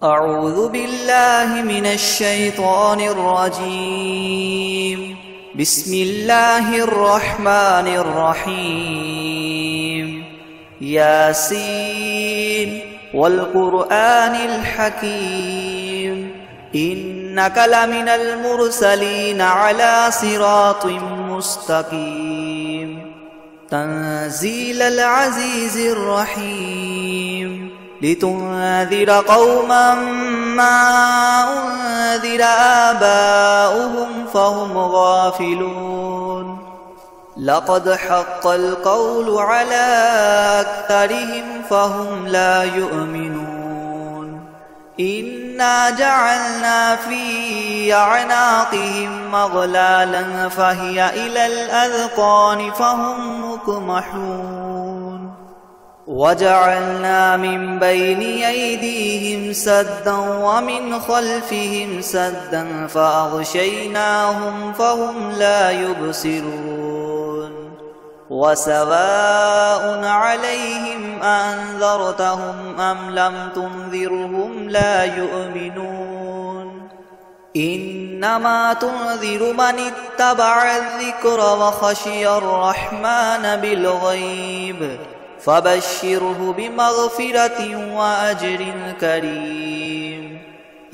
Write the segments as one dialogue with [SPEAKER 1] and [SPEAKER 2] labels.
[SPEAKER 1] أعوذ بالله من الشيطان الرجيم. بسم الله الرحمن الرحيم. ياسين والقرآن الحكيم إنك لمن المرسلين على صراط مستقيم. تنزيل العزيز الرحيم لتنذر قوما ما أنذر آباؤهم فهم غافلون. لقد حق القول على أكثرهم فهم لا يؤمنون. إنا جعلنا في أعناقهم مغلالا فهي إلى الأذقان فهم مقمحون. وجعلنا من بين أيديهم سدا ومن خلفهم سدا فأغشيناهم فهم لا يبصرون. وسواء عليهم أنذرتهم أم لم تنذرهم لا يؤمنون. إنما تنذر من اتبع الذكر وخشي الرحمن بالغيب فبشره بمغفرة وأجر كريم.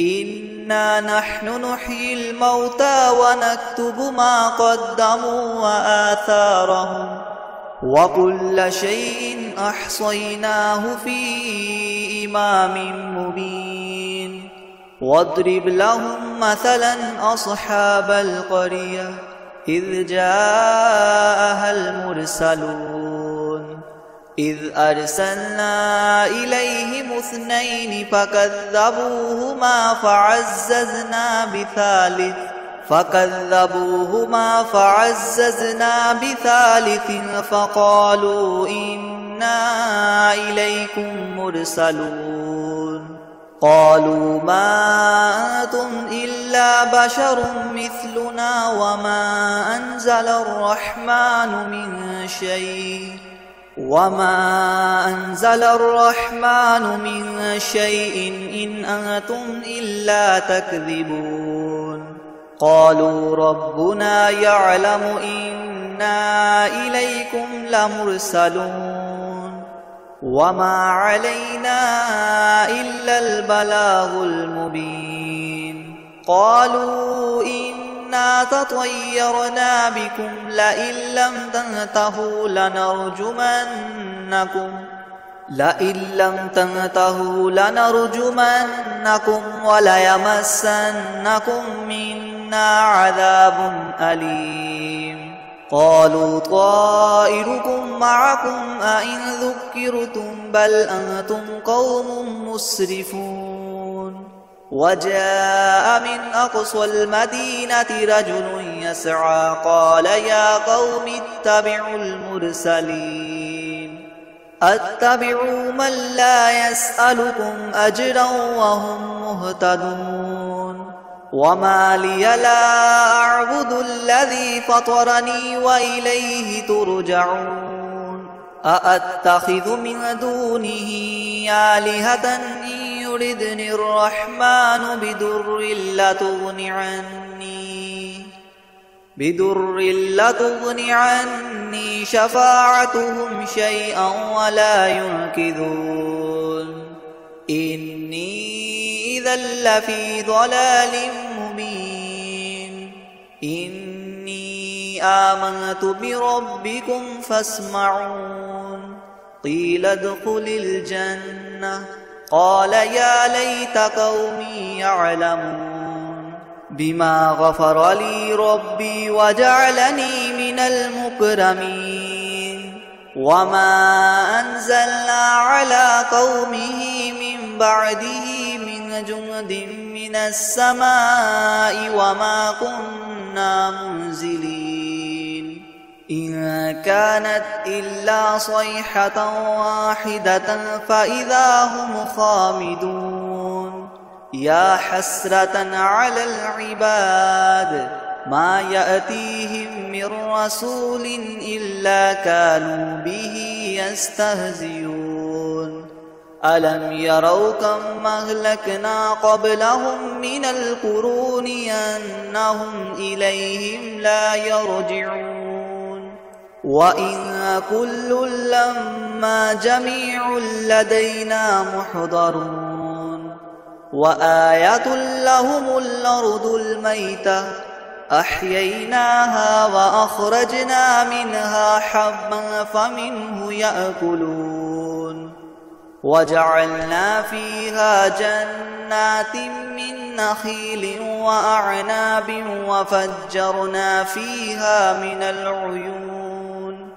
[SPEAKER 1] إنا نحن نحيي الموتى ونكتب ما قدموا وآثارهم وكل شيء أحصيناه في إمام مبين. واضرب لهم مثلا أصحاب القرية إذ جاءها المرسلون إذ أرسلنا إليهم اثنين فكذبوهما فعززنا بثالث فقالوا إنا إليكم مرسلون. قالوا ما أنتم إلا بشر مثلنا وما أنزل الرحمن من شيء إن أنتم إلا تكذبون. قالوا ربنا يعلم إنا إليكم لمرسلون وما علينا إلا البلاغ المبين. قالوا إنا تطيرنا بكم لئن لم تنتهوا لنرجمنكم وليمسنكم منا عذاب أليم. قالوا طائركم معكم أئن ذكرتم بل أنتم قوم مسرفون. وجاء من أقصى المدينة رجل يسعى قال يا قوم اتبعوا المرسلين أتبعوا من لا يسألكم أجرا وهم مهتدون. وما لي لا أعبد الذي فطرني وإليه ترجعون. أأتخذ من دونه آلهة إن يردني الرحمن بدر لتغن عني شفاعتهم شيئا ولا ينقذون. إني إذا لفي ضلال مبين. إني آمنت بربكم فاسمعون. قيل ادخل الجنة قال يا ليت قومي يعلمون بما غفر لي ربي وجعلني من المكرمين. وما أنزلنا على قومه من بعده من جند من السماء وما كنا منزلين. إن كانت إلا صيحة واحدة فإذا هم خامدون. يا حسرة على العباد ما يأتيهم من رسول إلا كانوا به يستهزئون. ألم يروا كم أهلكنا قبلهم من القرون أنهم إليهم لا يرجعون وإن كل لما جميع لدينا محضرون وآية لهم الأرض الميتة أحييناها وأخرجنا منها حبا فمنه يأكلون وجعلنا فيها جنات من نخيل وأعناب وفجرنا فيها من العيون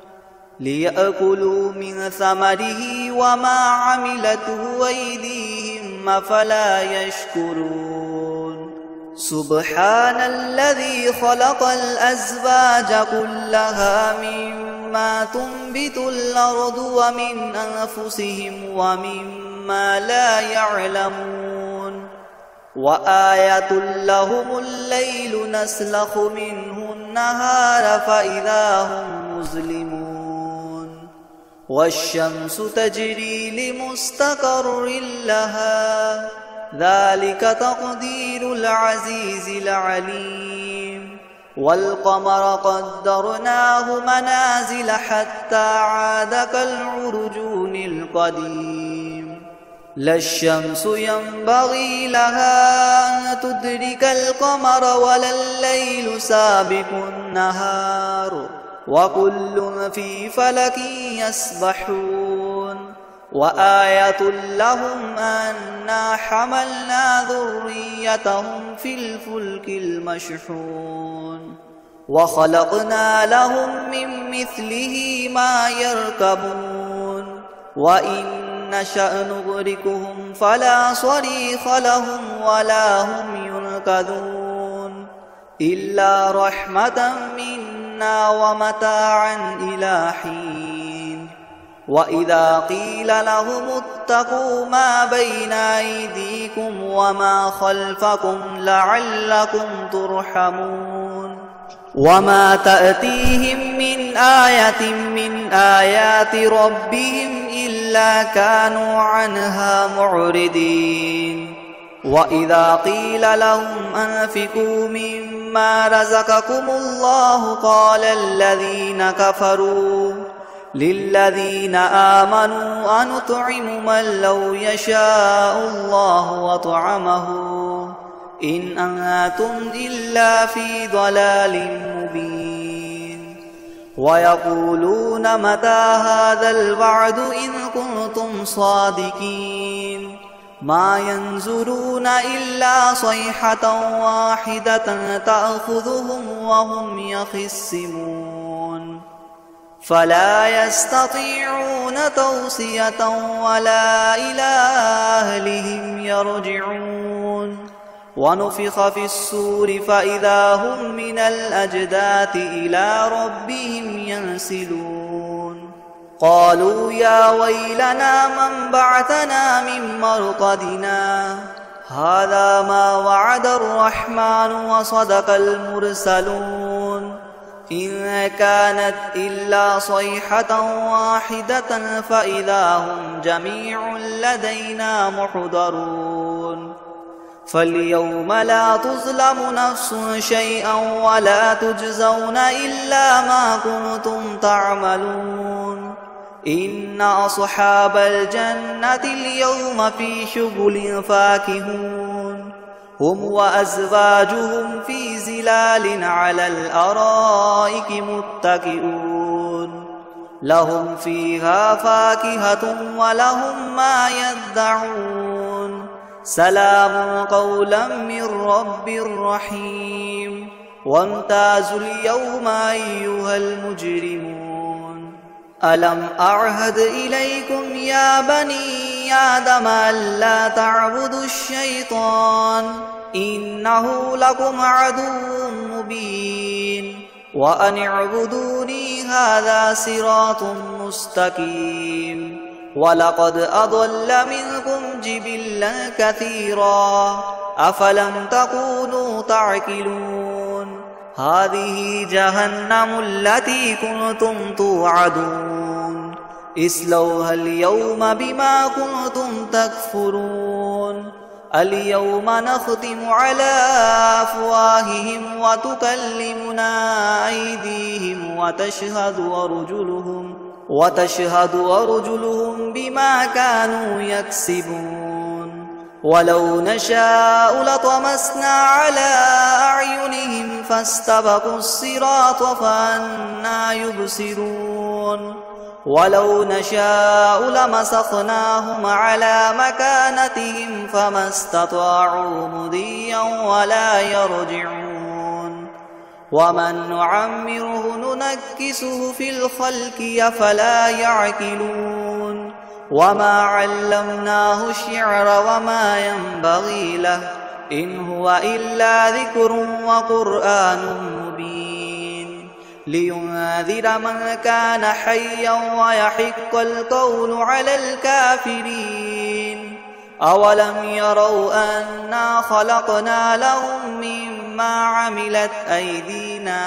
[SPEAKER 1] ليأكلوا من ثمره وما عملته أيديهم أفلا يشكرون سبحان الذي خلق الأزواج كلها مما تنبت الأرض ومن أنفسهم ومما لا يعلمون وآية لهم الليل نسلخ منه النهار فإذا هم مظلمون والشمس تجري لمستقر لها ذلك تقدير العزيز العليم والقمر قدرناه منازل حتى عاد كالعرجون القديم لا الشمس ينبغي لها أن تدرك القمر ولا الليل سابق النهار وكل في فلك يسبحون وآية لهم أنا حملنا ذريتهم في الفلك المشحون وخلقنا لهم من مثله ما يركبون وإن نشأ نغرقهم فلا صريخ لهم ولا هم ينقذون إلا رحمة منا ومتاعا إلى حين وإذا قيل لهم اتقوا ما بين أيديكم وما خلفكم لعلكم ترحمون وما تأتيهم من آية من آيات ربهم إلا كانوا عنها معرضين وإذا قيل لهم أنفقوا مما رزقكم الله قال الذين كفروا للذين آمنوا أنطعم من لو يشاء الله وطعمه إن أنتم إلا في ضلال مبين ويقولون متى هذا الوعد إن كنتم صادقين ما ينظرون إلا صيحة واحدة تأخذهم وهم يخصمون فلا يستطيعون توصية ولا إلى أهلهم يرجعون ونفخ في الصور فإذا هم من الأجداث إلى ربهم ينسلون قالوا يا ويلنا من بعثنا من مرقدنا هذا ما وعد الرحمن وصدق المرسلون إن كانت إلا صيحة واحدة فإذا هم جميع لدينا محضرون فاليوم لا تظلم نفس شيئا ولا تجزون إلا ما كنتم تعملون إن أصحاب الجنة اليوم في شغل فاكهون هم وأزواجهم في زلال على الأرائك متكئون لهم فيها فاكهة ولهم ما يدعون سلام قولا من رب رحيم وامتازوا اليوم أيها المجرمون ألم أعهد إليكم يا بني آدم ألا تعبدوا الشيطان إنه لكم عدو مبين وأن اعبدوني هذا صراط مستقيم ولقد أضل منكم جبلا كثيرا أفلم تكونوا تعقلون هذه جهنم التي كنتم توعدون اصلوها اليوم بما كنتم تكفرون اليوم نختم على أفواههم وتكلمنا أيديهم وتشهد أرجلهم بما كانوا يكسبون ولو نشاء لطمسنا على أعينهم فاستبقوا الصراط فأنى يبصرون ولو نشاء لمسخناهم على مكانتهم فما استطاعوا مضيا ولا يرجعون ومن نعمره ننكسه في الخلق أفلا يعقلون وما علمناه الشعر وما ينبغي له إن هو إلا ذكر وقرآن مبين لينذر من كان حيا ويحق القول على الكافرين أولم يروا أنا خلقنا لهم مما عملت أيدينا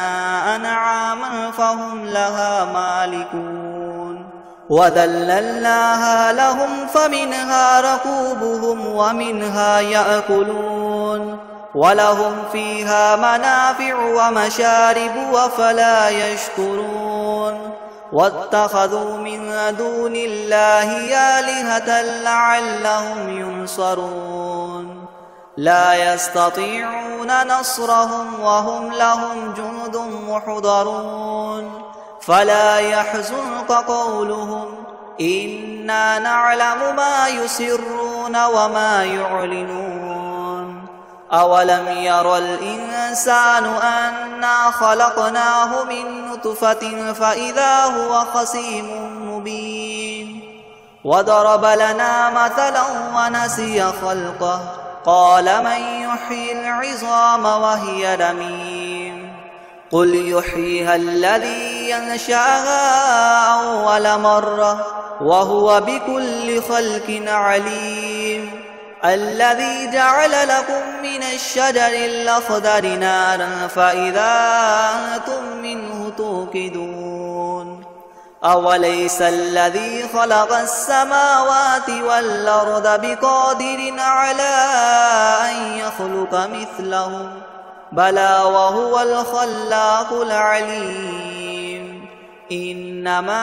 [SPEAKER 1] أنعاما فهم لها مالكون وذللناها لهم فمنها ركوبهم ومنها يأكلون ولهم فيها منافع ومشارب أفلا يشكرون واتخذوا من دون الله آلهة لعلهم ينصرون لا يستطيعون نصرهم وهم لهم جند محضرون فلا يحزنك قولهم إنا نعلم ما يسرون وما يعلنون أولم ير الإنسان أنا خلقناه من نطفة فإذا هو خصيم مبين وضرب لنا مثلا ونسي خلقه قال من يحيي العظام وهي رميم قل يحييها الذي ينشأها أول مرة وهو بكل خلق عليم الذي جعل لكم من الشجر الأخضر نارا فإذا أنتم منه توقدون أوليس الذي خلق السماوات والأرض بقادر على أن يخلق مثلهم بلى وهو الخلاق العليم إنما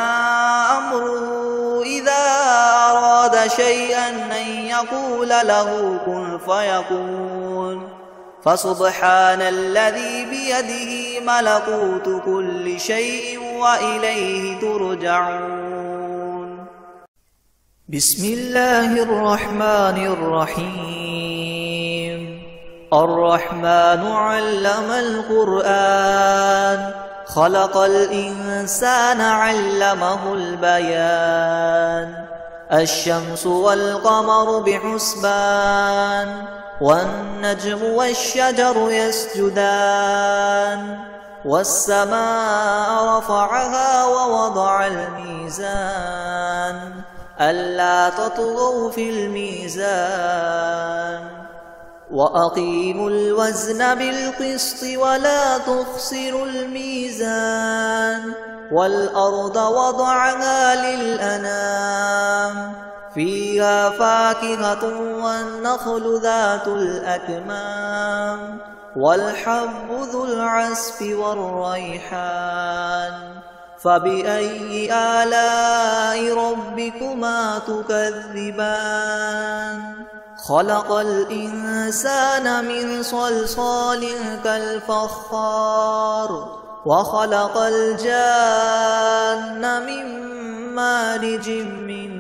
[SPEAKER 1] أمره إذا أراد شيئا أن يقول له كن فيكون فسبحان الذي بيده ملكوت كل شيء وإليه ترجعون بسم الله الرحمن الرحيم الرحمن علم القرآن خلق الإنسان علمه البيان الشمس والقمر بحسبان والنجم والشجر يسجدان والسماء رفعها ووضع الميزان ألا تطغوا في الميزان وأقيموا الوزن بالقسط ولا تخسروا الميزان والأرض وضعها للأنام فيها فاكهة والنخل ذات الأكمام والحب ذو العصف والريحان فبأي آلاء ربكما تكذبان خلق الإنسان من صلصال كالفخار وخلق الجان من مارج من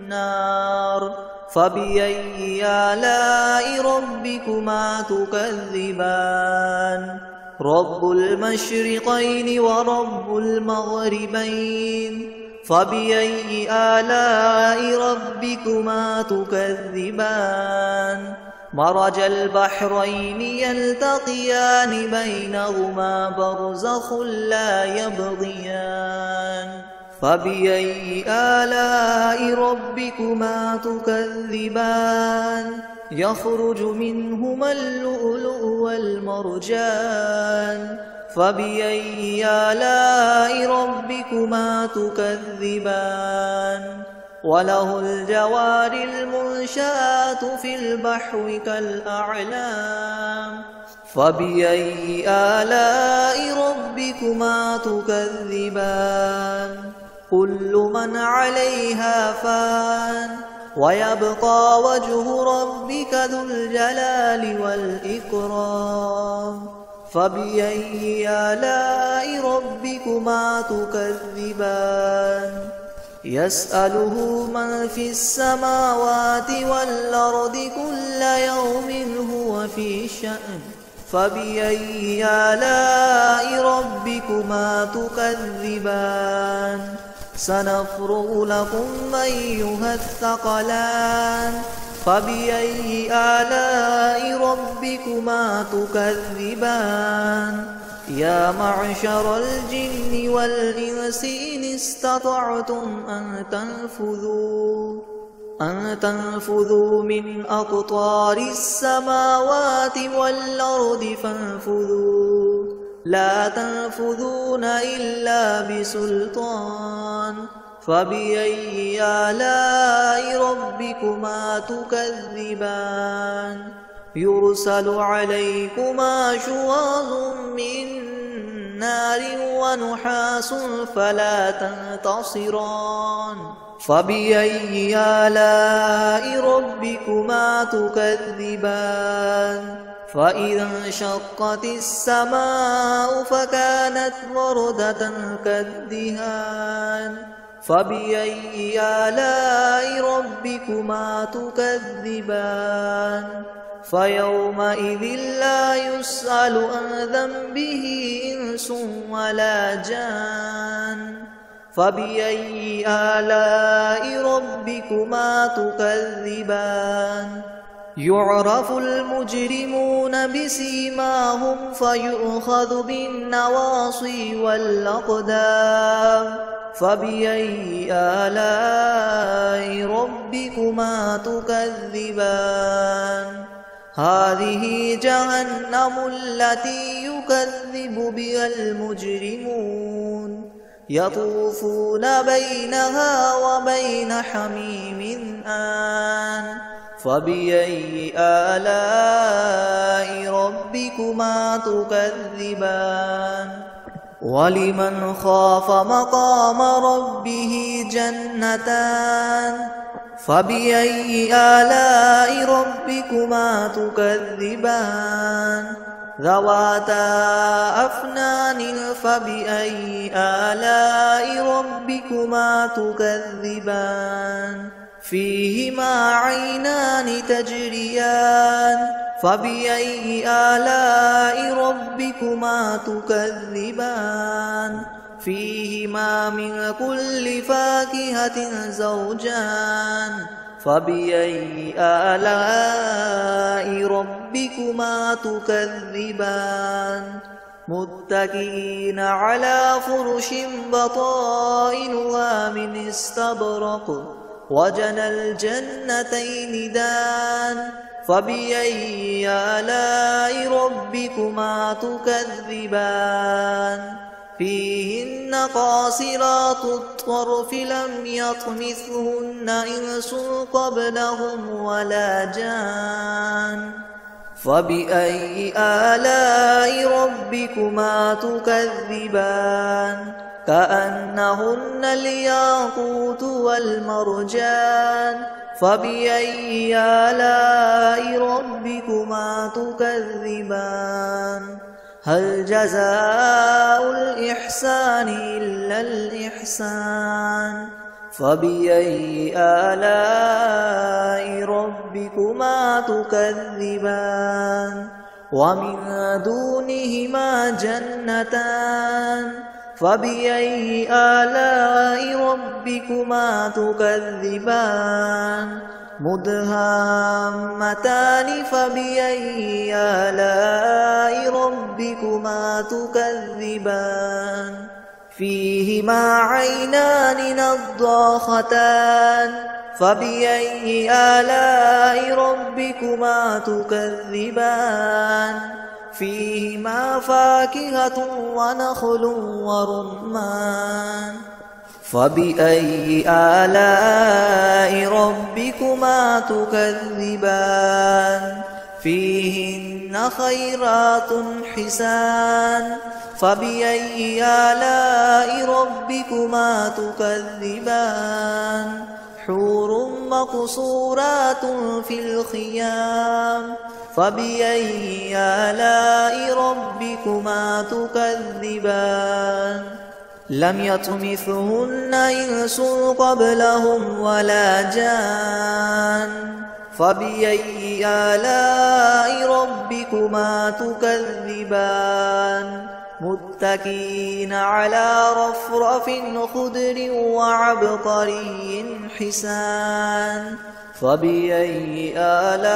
[SPEAKER 1] نار فبأي آلاء ربكما تكذبان رب المشرقين ورب المغربين فبأي آلاء ربكما تكذبان مرج البحرين يلتقيان بينهما برزخ لا يبغيان فبأي آلاء ربكما تكذبان يخرج منهما اللؤلؤ والمرجان فبأي آلاء ربكما تكذبان وله الجوار المنشآت في البحر كالأعلام فبأي آلاء ربكما تكذبان كل من عليها فان ويبقى وجه ربك ذو الجلال والإكرام فبأي آلاء ربكما تكذبان يسأله من في السماوات والأرض كل يوم هو في شأن فبأي آلاء ربكما تكذبان سنفرغ لكم أيها الثقلان فبأي آلاء ربكما تكذبان يا معشر الجن والإنس إن استطعتم أن تنفذوا من أقطار السماوات والأرض فانفذوا لا تنفذون إلا بسلطان فبأي آلاء ربكما تكذبان يرسل عليكما شواظ من نار ونحاس فلا تنتصران فبأي آلاء ربكما تكذبان فإذا انشقت السماء فكانت وردة كالدهان فبأي آلاء ربكما تكذبان فيومئذ لا يسأل عن ذنبه إنس ولا جان فبأي آلاء ربكما تكذبان يعرف المجرمون بسيماهم فيؤخذ بالنواصي والأقدام فبأي آلاء ربكما تكذبان هذه جهنم التي يكذب بها المجرمون يطوفون بينها وبين حميم آن فبأي آلاء ربكما تكذبان ولمن خاف مقام ربه جنتان فبأي آلاء ربكما تكذبان ذواتا أفنان فبأي آلاء ربكما تكذبان فيهما عينان تجريان فبأي آلاء ربكما تكذبان فيهما من كل فاكهة زوجان فبأي آلاء ربكما تكذبان متكئين على فرش بطائنها من استبرق وجنى الجنتين دان فبأي آلاء ربكما تكذبان فيهن قاصرات الطرف لم يطمثهن إنس قبلهم ولا جان فبأي آلاء ربكما تكذبان كأنهن الياقوت والمرجان فبأي آلاء ربكما تكذبان هل جزاء الإحسان إلا الإحسان فبأي آلاء ربكما تكذبان ومن دونهما جنتان فبأي آلاء ربكما تكذبان مدهامتان فبأي آلاء ربكما تكذبان فيهما عينان نضاختان فبأي آلاء ربكما تكذبان فيهما فاكهة ونخل ورمان فبأي آلاء ربكما تكذبان فيهن خيرات حسان فبأي آلاء ربكما تكذبان حور مقصورات في الخيام فبأي آلاء ربكما تكذبان لم يطمثهن إنس قبلهم ولا جان فبأي آلاء ربكما تكذبان متكئين على رفرف خضر وعبقري حسان فبأي آلاء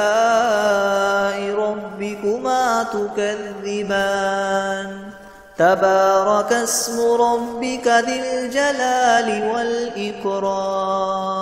[SPEAKER 1] ربكما تكذبان تبارك اسم ربك ذي الجلال والإكرام